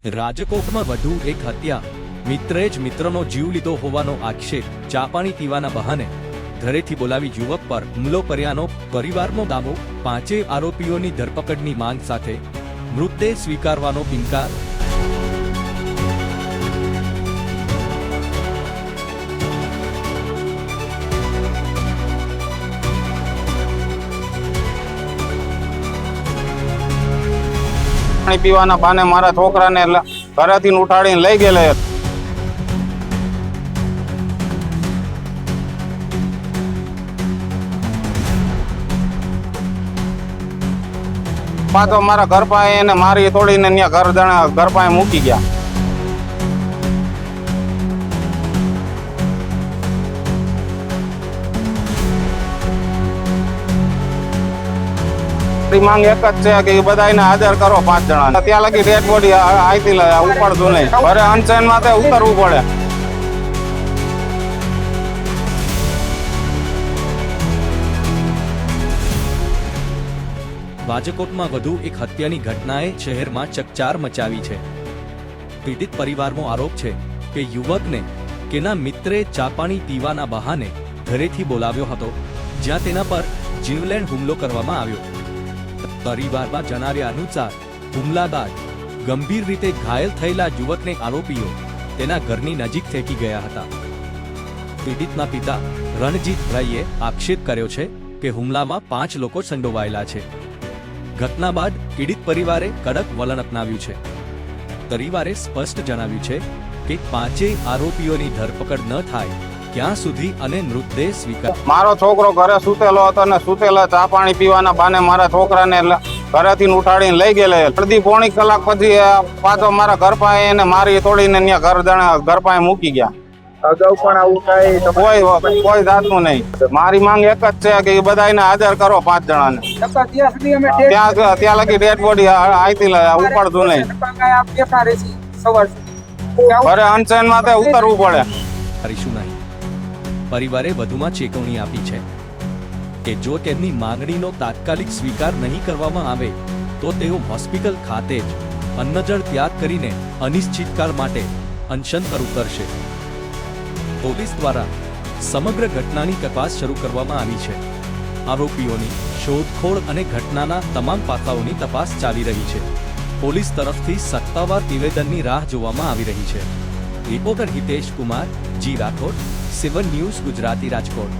રાજકોટમાં વધુ એક હત્યા. મિત્રએ જ મિત્રનો જીવ લીધો હોવાનો આક્ષેપ. ચા પાણી પીવાના બહાને ઘરેથી બોલાવી યુવક પર હુમલો કર્યાનો પરિવારનો દાવો. 5 આરોપીઓની ધરપકડની માંગ સાથે મૃતદેહ સ્વીકારવાનો ઇનકાર. પાણી પીવાના બાને મારા છોકરાને ઘરેથી ઉઠાડીને લઈ ગયેલા. પાછો મારા ઘર પાસે એને મારી તોડીને ત્યાં ઘર પાસે મૂકી ગયા. માંગ એક જ છે કે બધાને હાજર કરો 5 જણા. ત્યાં લગી ડેડ બોડી આઈતી ઉપાડતું નહીં. ઘરે અનશેન માં ઉતરવું પડે. રાજકોટમાં વધુ એક હત્યાની ઘટનાએ શહેરમાં ચકચાર મચાવી છે. પીડિત પરિવારનો આરોપ છે કે યુવકને તેના મિત્રે ચા પાણી પીવાના બહાને ઘરેથી બોલાવ્યો હતો, જ્યાં તેના પર જીવલેણ હુમલો કરવામાં આવ્યો. પરિવારમાં જણાવ્યા અનુસાર હુમલા બાદ ગંભીર રીતે ઘાયલ થયેલા યુવકને આરોપીઓ તેના ઘરની નજીક ફેંકી ગયા હતા. પીડિતના પિતા રણજીતભાઈએ આક્ષેપ કર્યો છે કે હુમલામાં 5 લોકો સંડોવાયેલા છે. ઘટના બાદ પીડિત પરિવારે કડક વલણ અપનાવ્યું છે. પરિવારે સ્પષ્ટ જણાવ્યું છે કે 5 આરોપીઓની ધરપકડ ન થાય ત્યાં સુધી અને મૃતદેહ સ્વીકાર. મારો છોકરો ઘરે સૂતેલો હતો અને સૂતેલા ચા પાણી પીવાના બાને મારા છોકરાને ઘરેથી ઉઠાડીને લઈ ગયેલા. અડધી પોણી કલાક પછી પાછો મારા ઘર પાસે એને મારી તોડીને ત્યાં ઘર પાસે મૂકી ગયા. અગાઉ પણ આવું થાય કોઈ જાતનું નહીં. મારી માંગ એક જ છે કે બધાને હાજર કરો 5 જણાને. ત્યાં લગી ડેડ બોડી આઈતી ઉપાડતું નહીં. ઘરે અનશેન માં ઉતરવું પડે. કરીશું નહીં. પરિવારે વધુમાં ચેતવણી આપી છે કે જો તેમની માંગણીનો તાત્કાલિક સ્વીકાર નહીં કરવામાં આવે તો તેઓ હોસ્પિટલ ખાતે જ અન્નજળ ત્યાગ કરીને અનિશ્ચિતકાળ માટે અનશન પર ઉતરશે. પોલીસ દ્વારા સમગ્ર ઘટનાની તપાસ શરૂ કરવામાં આવી છે. આરોપીઓની શોધખોળ અને ઘટનાના તમામ પાસાઓની તપાસ ચાલી રહી છે. પોલીસ તરફથી સત્તાવાર નિવેદનની રાહ જોવામાં આવી રહી છે. રિપોર્ટર હિતેશ કુમાર, જી રાઠોડ, 7 ન્યૂઝ ગુજરાતી, રાજકોટ.